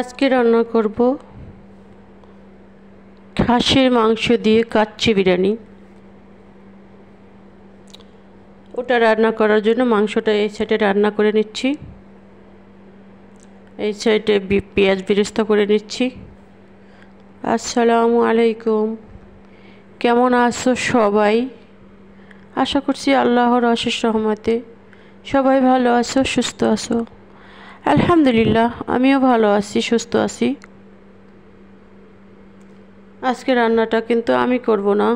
আজকে রান্না করব খাসির মাংস দিয়ে কাচ্চি বিরিয়ানি। ওটা রান্না করার জন্য মাংসটা এই সাইডে রান্না করে নিচ্ছি, এই সাইডে পেঁয়াজ বেরেস্তা করে নিচ্ছি। আসসালামু আলাইকুম, কেমন আছো সবাই? আশা করছি আল্লাহর অশেষ রহমতে সবাই ভালো আছো, সুস্থ আছো। আলহামদুলিল্লাহ, আমিও ভালো আছি, সুস্থ আছি। আজকে রান্নাটা কিন্তু আমি করব না,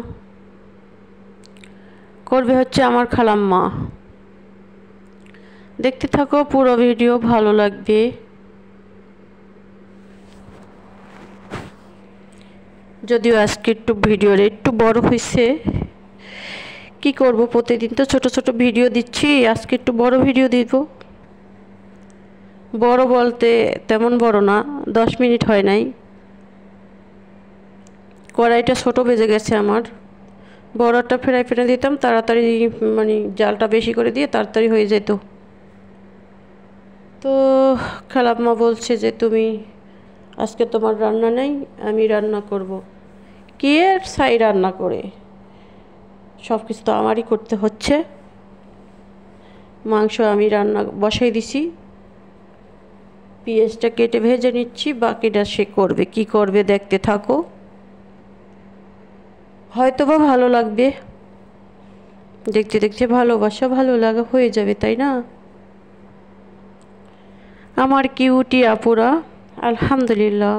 করবে হচ্ছে আমার খালাম্মা। দেখতে থাকো পুরো ভিডিও, ভালো লাগবে। যদিও আজকে একটু ভিডিওর একটু বড় হয়েছে, কি করব, প্রতিদিন তো ছোট ছোট ভিডিও দিচ্ছি, আজকে একটু বড় ভিডিও দিব। বড় বলতে তেমন বড় না, 10 মিনিট হয় নাই। কড়াইটা ছোট বেজে গেছে আমার, বড়টা ফেরাই ফেলে দিতাম তাড়াতাড়ি, মানে জালটা বেশি করে দিয়ে তাড়াতাড়ি হয়ে যেত। তো খালাম্মা বলছে যে তুমি আজকে তোমার রান্না নেই, আমি রান্না করব। কি এর ছাই রান্না করে, সব কিছু তো আমারই করতে হচ্ছে। মাংস আমি রান্না বসাই দিছি, পেঁয়াজটা কেটে ভেজে নিচ্ছি, বাকিটা সে করবে। কি করবে দেখতে থাকো, হয়তোবা ভালো লাগবে। দেখতে দেখতে ভালোবাসা ভালো লাগা হয়ে যাবে, তাই না? আমার কিউটি আপুরা আলহামদুলিল্লাহ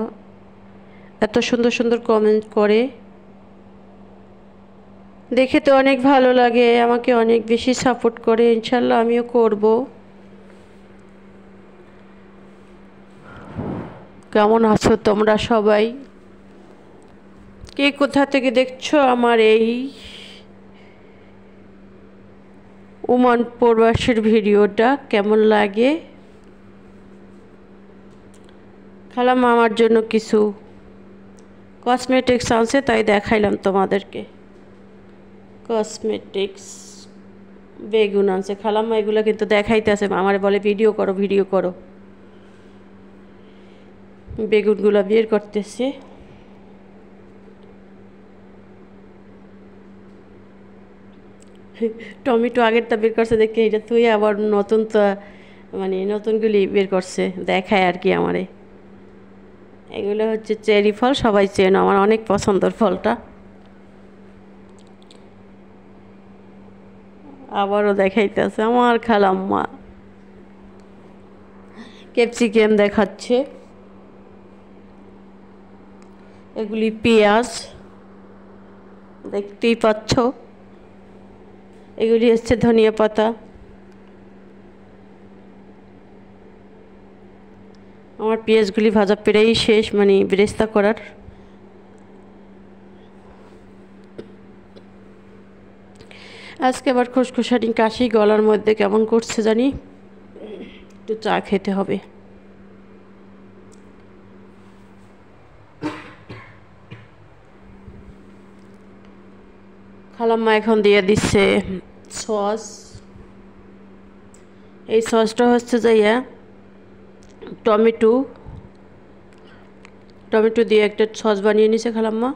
এত সুন্দর সুন্দর কমেন্ট করে, দেখে তো অনেক ভালো লাগে, আমাকে অনেক বেশি সাপোর্ট করে। ইনশাল্লাহ আমিও করব। কেমন আছো তোমরা সবাই? কে কোথা থেকে দেখছো আমার এই ওমান প্রবাসীর ভিডিওটা, কেমন লাগে? খালাম্মা আমার জন্য কিছু কসমেটিক্স আনছে, তাই দেখাইলাম তোমাদেরকে। কসমেটিক্স বেগুন আনছে খালাম্মা, এগুলো কিন্তু দেখাইতেছে, আমার বলে ভিডিও করো ভিডিও করো। বেগুনগুলো বের করতেছে। টমেটো আগেরটা বের করছে দেখে এটা তুই আবার নতুন তো, মানে নতুনগুলি বের করছে দেখায় আর কি আমারে। এগুলো হচ্ছে চেরি ফল, সবাই চেনো, আমার অনেক পছন্দের ফলটা। আবারও দেখাইতেছে আমার খালাম্মা। ক্যাপসিকাম দেখাচ্ছে, এগুলি পেঁয়াজ দেখতেই পাচ্ছ, এগুলি হচ্ছে ধনিয়া পাতা। আমার পেঁয়াজগুলি ভাজা প্রায় শেষ, মানে বেরেস্তা করার। আজকে আবার খুসখুসানি কাশি, গলার মধ্যে কেমন করছে জানি, একটু চা খেতে হবে। খালাম্মা এখন দিয়ে দিচ্ছে সস। এই সসটা হচ্ছে যাইয়া টমেটো দিয়ে একটা সস বানিয়ে নিছে খালাম্মা।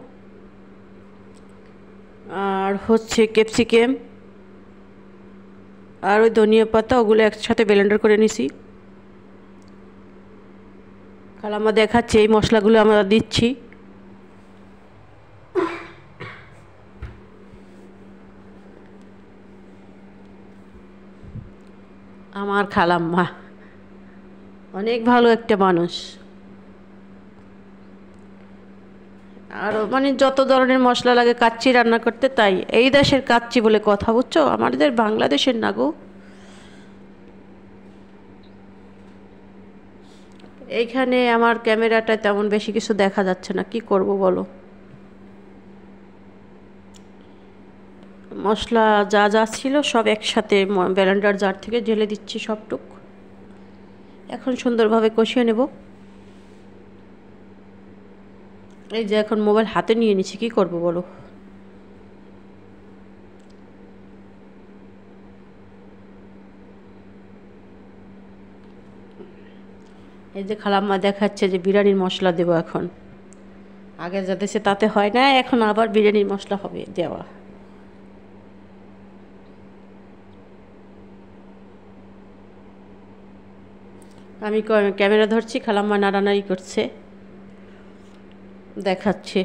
আর হচ্ছে ক্যাপসিকাম আর ওই ধনিয়া পাতা, ওগুলো একসাথে ব্লেন্ডার করে নিছি। খালাম্মা দেখাচ্ছে এই মশলাগুলো আমরা দিচ্ছি। আমার খালাম্মা অনেক ভালো একটা মানুষ। আর মানে যত ধরনের মশলা লাগে কাচ্চি রান্না করতে, তাই এই দেশের কাচ্চি বলে কথা, বুঝছো, আমাদের বাংলাদেশের না গো। এইখানে আমার ক্যামেরাটায় তেমন বেশি কিছু দেখা যাচ্ছে না, কি করব বলো। মশলা যা যা ছিল সব একসাথে ব্লেন্ডার জার থেকে ঢেলে দিচ্ছি সবটুক। এখন সুন্দরভাবে কষিয়ে নেব। এই যে এখন মোবাইল হাতে নিয়ে নিচ্ছি, কি করব বলো। এই যে খালাম্মা দেখাচ্ছে যে বিরিয়ানির মশলা দেবো এখন। আগে যা দিয়েছে তাতে হয় না, এখন আবার বিরিয়ানির মশলা হবে দেওয়া। আমি ক্যামেরা ধরছি, খালাম্মা নাড়ানাড়ি করছে, দেখাচ্ছে।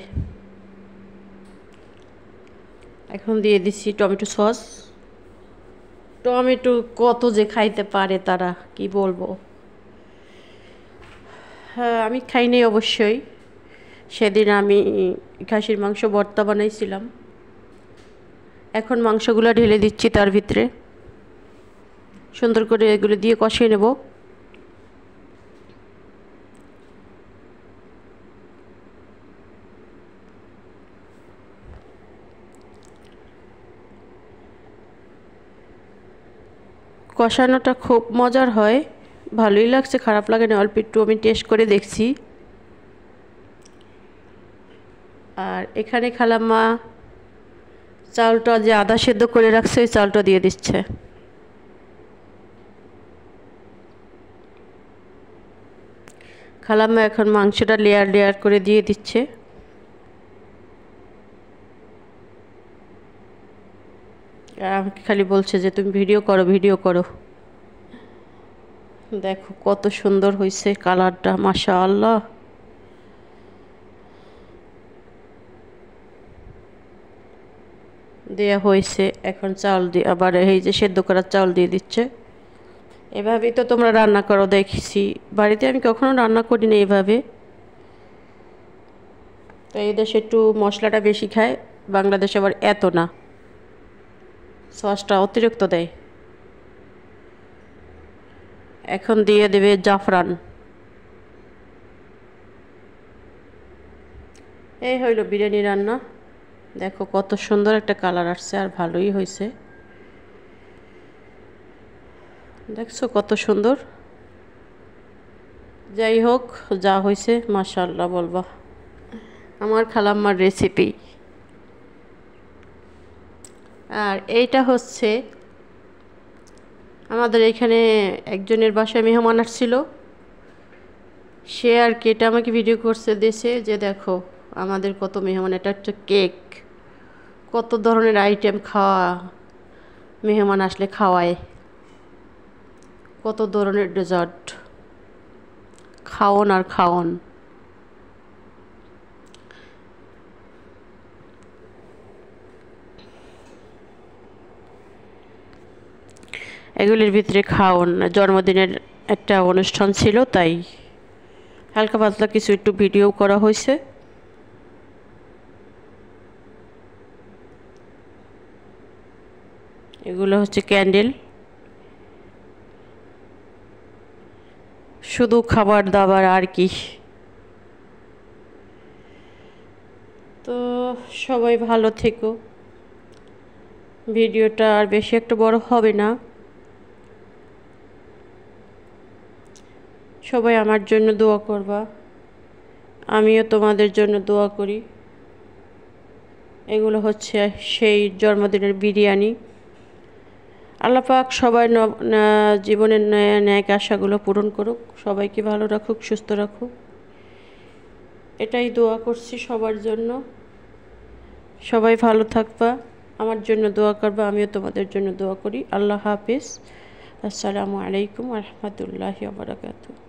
এখন দিয়ে দিচ্ছি টমেটো সস। টমেটো কত যে খাইতে পারে তারা, কি বলবো। হ্যাঁ, আমি খাইনি অবশ্যই। সেদিন আমি খাসির মাংস ভর্তা বানাইছিলাম। এখন মাংসগুলো ঢেলে দিচ্ছি তার ভিতরে, সুন্দর করে এগুলো দিয়ে কষিয়ে নেব। কষানোটা খুব মজার হয়, ভালোই লাগছে, খারাপ লাগে না। অল্প একটু আমি টেস্ট করে দেখছি। আর এখানে খালাম্মা চালটা যে আদা সেদ্ধ করে রাখছে ওই চালটা দিয়ে দিচ্ছে। খালাম্মা এখন মাংসটা লেয়ার লেয়ার করে দিয়ে দিচ্ছে। আর আমাকে খালি বলছে যে তুমি ভিডিও করো, ভিডিও করো। দেখো কত সুন্দর হয়েছে কালারটা, মাশাআল্লাহ। দেয়া হয়েছে, এখন চাল দিয়ে আবার এই যে সেদ্ধ করা চাল দিয়ে দিচ্ছে। এভাবেই তো তোমরা রান্না করো দেখছি, বাড়িতে আমি কখনো রান্না করি না এভাবে। তো এই দেশে একটু মশলাটা বেশি খায়, বাংলাদেশে আবার এত না, সসটা অতিরিক্ত দেয়। এখন দিয়ে দেবে জাফরান। এই হইল বিরিয়ানি রান্না। দেখো কত সুন্দর একটা কালার আসছে, আর ভালোই হয়েছে। দেখছো কত সুন্দর। যাই হোক, যা হয়েছে মাশাআল্লাহ বলবা, আমার খালাম্মার রেসিপি। আর এইটা হচ্ছে আমাদের এখানে একজনের বাসায় মেহমান আসছিল, সে আর কি এটা আমাকে ভিডিও করছে দেশে, যে দেখো আমাদের কত মেহমান। এটা একটা কেক, কত ধরনের আইটেম খাওয়া, মেহমান আসলে খাওয়ায়, কত ধরনের ডেজার্ট, খাওন আর খাওন। এগুলির ভিতরে খাওন, জন্মদিনের একটা অনুষ্ঠান ছিল তাই হালকা পাতলা কিছু একটু ভিডিও করা হয়েছে। এগুলো হচ্ছে ক্যান্ডেল, শুধু খাবার দাবার আর কি। তো সবাই ভালো থেকো, ভিডিওটা আর বেশি একটা বড় হবে না। সবাই আমার জন্য দোয়া করবা, আমিও তোমাদের জন্য দোয়া করি। এগুলো হচ্ছে সেই জন্মদিনের বিরিয়ানি। আল্লাহ পাক সবাই জীবনের ন্যাক আশাগুলো পূরণ করুক, সবাইকে ভালো রাখুক, সুস্থ রাখুক, এটাই দোয়া করছি সবার জন্য। সবাই ভালো থাকবা, আমার জন্য দোয়া করবা, আমিও তোমাদের জন্য দোয়া করি। আল্লাহ হাফেজ। আসসালামু আলাইকুম ওয়া রাহমাতুল্লাহি ওয়া বারাকাতুহু।